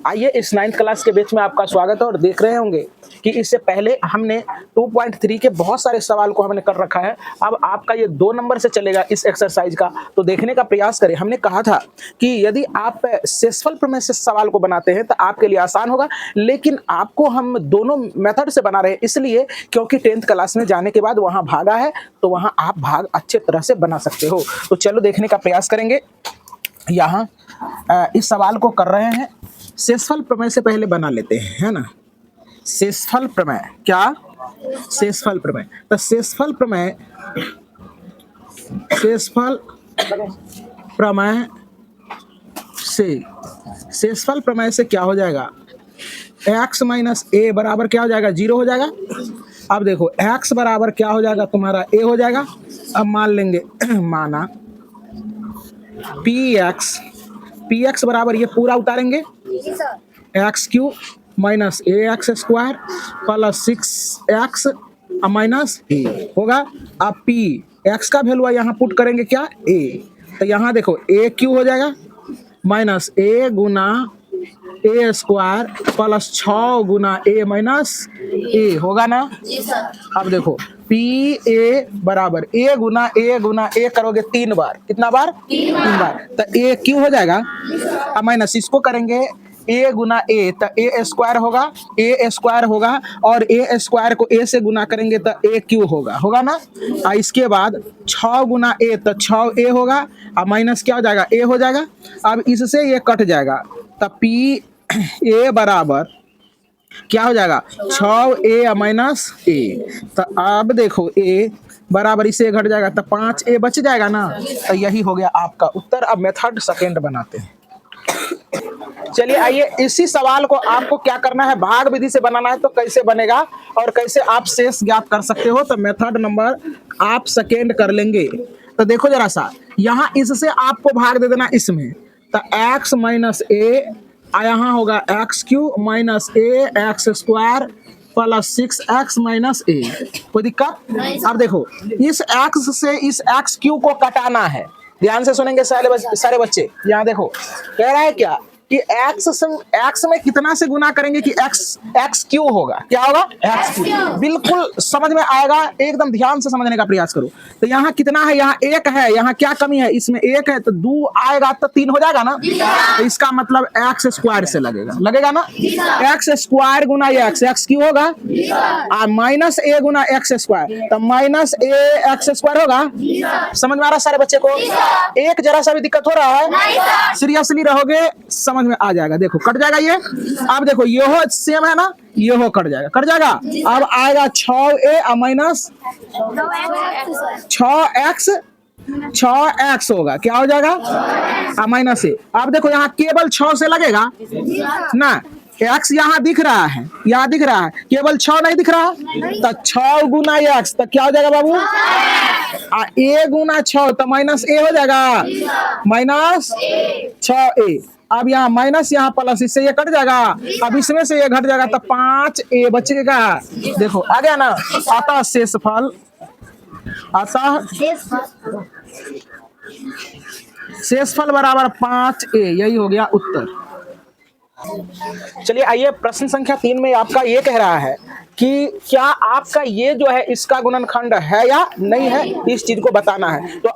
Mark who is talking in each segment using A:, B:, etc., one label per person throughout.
A: आइए इस 9th class के बैच में आपका स्वागत है और देख रहे होंगे कि इससे पहले हमने 2.3 के बहुत सारे सवाल को हमने कर रखा है। अब आपका ये 2 नंबर से चलेगा इस एक्सरसाइज का, तो देखने का प्रयास करें। हमने कहा था कि यदि आप शेषफल प्रमेय से सवाल को बनाते हैं तो आपके लिए आसान होगा, लेकिन आपको हम दोनों मेथड से बना रहे हैं इसलिए क्योंकि 10th क्लास में जाने के बाद वहाँ भागा है, तो वहाँ आप भाग अच्छे तरह से बना सकते हो। तो चलो देखने का प्रयास करेंगे। यहाँ इस सवाल को कर रहे हैं, शेषफल प्रमेय से पहले बना लेते हैं, है ना। शेषफल प्रमेय, क्या शेषफल प्रमेय, तो शेषफल प्रमेय से क्या हो जाएगा, x माइनस ए बराबर क्या हो जाएगा, 0 हो जाएगा। अब देखो x बराबर क्या हो जाएगा, तुम्हारा a हो जाएगा। अब मान लेंगे माना px बराबर ये पूरा उतारेंगे x q minus a x square plus 6x minus a होगा। अब p x का वैल्यू यहाँ पुट करेंगे क्या, a, तो यहाँ देखो a क्यू हो जाएगा माइनस a गुना ए स्क्वायर प्लस 6 गुना a माइनस ए होगा ना। अब देखो पी ए बराबर a गुना a करोगे 3 बार, कितना बार, 3 बार, तो a क्यू हो जाएगा। अब माइनस इसको करेंगे a गुना a, तो a स्क्वायर होगा और a स्क्वायर को a से गुना करेंगे तो a क्यू होगा ना। इसके बाद 6 गुना a, तो 6a होगा। अब माइनस क्या हो जाएगा, a हो जाएगा। अब इससे ये कट जाएगा, तो पी ए बराबर क्या हो जाएगा, 6a माइनस ए। तो अब देखो a बराबर इसे घट जाएगा तो 5a बच जाएगा ना। तो यही हो गया आपका उत्तर। अब मेथड सेकेंड बनाते हैं। चलिए आइए, इसी सवाल को आपको क्या करना है, भाग विधि से बनाना है। तो कैसे बनेगा और कैसे आप शेष ज्ञात कर सकते हो, तो मेथड नंबर आप सेकेंड कर लेंगे। तो देखो जरा सा, यहाँ इससे आपको भाग दे देना इसमें, तो x माइनस ए, यहाँ होगा x q minus a x square plus 6x minus a. कोई दिक्कत। अब देखो इस x से इस एक्स क्यू को कटाना है, ध्यान से सुनेंगे सारे बच्चे। यहाँ देखो कह रहा है क्या कि x में कितना से गुना करेंगे कि x क्यू होगा, क्या होगा, x क्यू। बिल्कुल समझ में आएगा, एकदम ध्यान से समझने का प्रयास करो। तो यहाँ कितना है, यहाँ 1 है, यहाँ क्या कमी है, इसमें 1 है, तो 2 आएगा तो 3 हो जाएगा ना। तो इसका मतलब x स्क्वायर से लगेगा ना। x स्क्वायर गुना x क्यू होगा, minus a Guna x square, तो माइनस a x स्क्वायर होगा। समझ में आ रहा सारे बच्चे को, एक जरा सा भी दिक्कत हो रहा है, सीरियसली रहोगे समझ में आ जाएगा। देखो कट जाएगा ये। अब देखो ये हो सेम है ना, ये हो कट जाएगा। अब आएगा 6a माइनस 6x होगा, क्या हो जाएगा, माइनस ए। अब देखो यहाँ केवल 6 से लगेगा ना, x यहाँ दिख रहा है, केवल 6 नहीं दिख रहा, तो 6 गुना x, तो क्या हो जाएगा बाबू, a गुना 6, तो माइनस ए हो जाएगा, माइनस 6a। अब यहाँ माइनस यहाँ प्लस, इससे ये कट जाएगा, अब इसमें से ये घट जाएगा, तो 5a बचेगा। देखो आ गया ना। अतः शेषफल बराबर 5a, यही हो गया उत्तर। चलिए आइए, प्रश्न संख्या 3 में आपका ये कह रहा है कि क्या आपका ये जो है इसका गुणनखंड है या नहीं है, इस चीज को बताना है। तो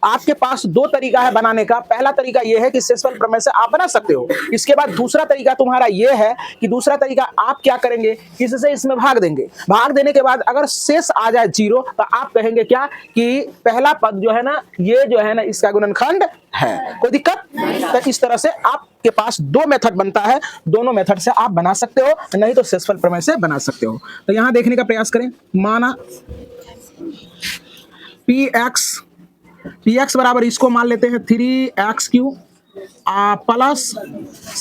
A: आपके पास 2 तरीका है बनाने का। पहला तरीका ये है कि शेषफल प्रमेय से आप बना सकते हो। इसके बाद दूसरा तरीका तुम्हारा ये है कि दूसरा तरीका आप क्या करेंगे, इससे इसमें भाग देंगे। भाग देने के बाद अगर शेष आ जाए 0, तो आप कहेंगे क्या कि पहला पद जो है ना, ये जो है ना इसका गुणनखंड है। कोई दिक्कत। तो इस तरह से आपके पास 2 मेथड बनता है, दोनों मेथड से आप बना सकते हो, नहीं तो शेषफल प्रमेय से बना सकते हो। तो यहां देखने का प्रयास करें। माना px बराबर इसको मान लेते हैं 3x क्यू प्लस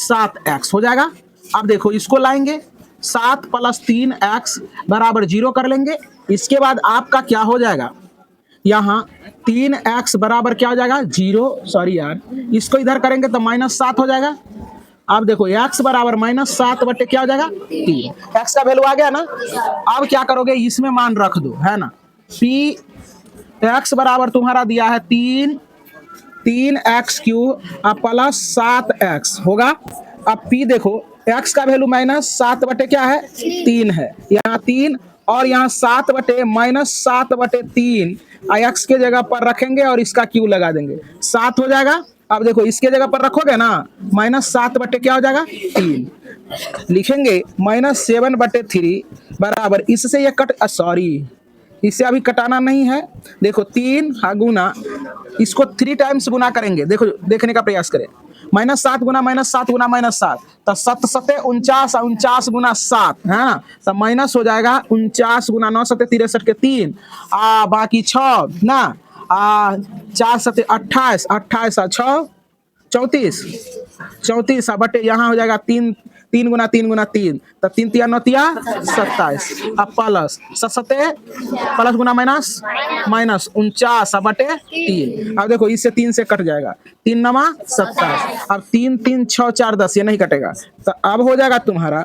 A: 7x हो जाएगा। अब देखो इसको लाएंगे, 7 प्लस 3x बराबर 0 कर लेंगे। इसके बाद आपका क्या हो जाएगा, यहाँ 3x बराबर क्या हो जाएगा, 0, सॉरी यार, इसको इधर करेंगे तो माइनस 7 हो जाएगा। अब देखो x बराबर माइनस 7 बटे क्या हो जाएगा, 3। x का वैल्यू आ गया ना। अब क्या करोगे, इसमें मान रख दो, है ना। p x बराबर तुम्हारा दिया है 3 3x क्यू प्लस 7x होगा। अब P देखो, x का वैल्यू -7 बटे क्या है 3 है, यहाँ 3 और यहाँ 7 बटे -7 बटे 3 x के जगह पर रखेंगे और इसका Q लगा देंगे, 7 हो जाएगा। अब देखो इसके जगह पर रखोगे ना, -7 बटे क्या हो जाएगा 3, लिखेंगे -7 बटे 3 बराबर, इससे ये कट, सॉरी इसे अभी कटाना नहीं है। देखो 3 गुना, इसको 3 टाइम्स गुना करेंगे, देखो देखने का प्रयास करें, -7 गुना -7 गुना -7, तो 7 सते 49, 49 गुना 7 है ना, तो माइनस हो जाएगा 49 गुना 9 सते 63 के 3 बाकी 6 ना, 4 सते 28, 28 6 34, 34 बटे यहाँ हो जाएगा 3, 3 गुना 3 गुना 3, तो 3 तिया 9 तिया 27, अब प्लस 7 प्लस गुना माइनस, माइनस 49 बटे 3। अब देखो इससे 3 से कट जाएगा, 3 नमा 27, अब 3 3 6 4 10, ये नहीं कटेगा, तो अब हो जाएगा तुम्हारा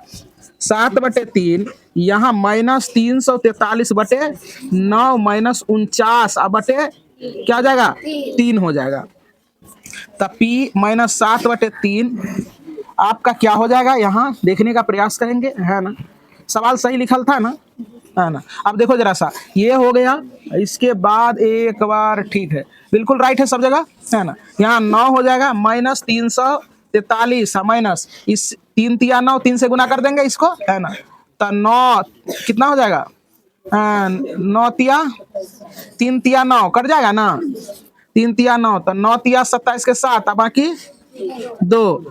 A: 7 बटे 3, यहाँ -343 बटे 9 -49 बटे क्या हो जाएगा 3 हो जाएगा, तब P -7 बटे 3 आपका क्या हो जाएगा, यहाँ देखने का प्रयास करेंगे, है ना, सवाल सही लिखल था ना, है ना। अब देखो जरा सा, ये हो गया, इसके बाद एक बार, ठीक है बिल्कुल राइट है सब जगह, है ना। यहाँ 9 हो जाएगा -343 माइनस इस 3 तिया 9, 3 से गुना कर देंगे इसको, है ना, तो 9 कितना हो जाएगा, 9 तिया 3 तिया 9 कट जाएगा ना, 3 तिया 9, तो 9 तिया 27 के 7, बाकी 2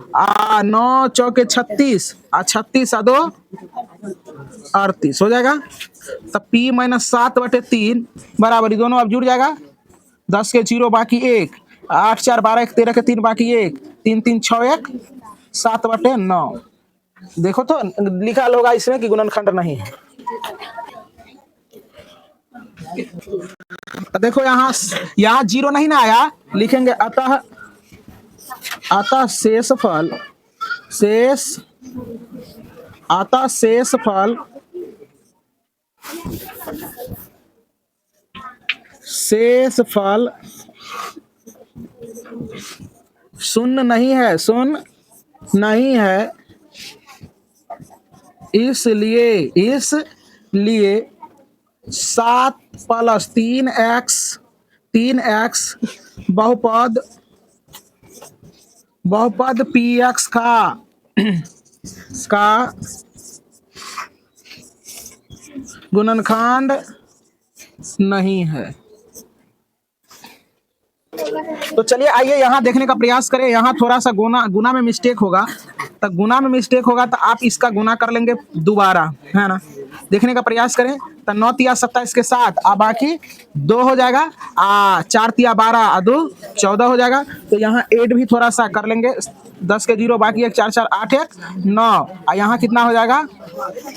A: 9 चौके 36, 36 2 38 हो जाएगा, तब P -7 बटे 3 बराबर, ये दोनों अब जुड़ जाएगा, 10 के 0 बाकी 1, 8 4 12 1 13 के 3 बाकी 1, 3 3 6 1 7 बटे 9। देखो तो लिखा होगा इसमें कि गुणनखंड नहीं है। देखो यहाँ 0 नहीं ना आया, लिखेंगे अतः शेषफल शून्य नहीं है, इसलिए 7 + 3x बहुपद px का गुणनखंड नहीं है। तो चलिए आइए यहाँ देखने का प्रयास करें, यहाँ थोड़ा सा गुना में मिस्टेक होगा, तो गुना में मिस्टेक होगा तो आप इसका गुना कर लेंगे दोबारा, है ना। देखने का प्रयास करें, तो 9 तिया 27 के 7 बाकी 2 हो जाएगा, 4 तिया 12 2 14 हो जाएगा, तो यहाँ 8 भी थोड़ा सा कर लेंगे, 10 के 0 बाकी 1 4 4 8 1 9, यहाँ कितना हो जाएगा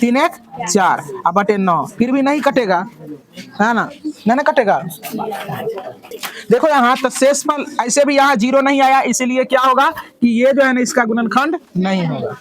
A: 3 1 4 बटे 9, फिर भी नहीं कटेगा, है ना, नहीं कटेगा। देखो यहाँ तो शेषफल ऐसे भी यहाँ 0 नहीं आया, इसीलिए क्या होगा कि ये जो है ना इसका गुणनखंड नहीं होगा।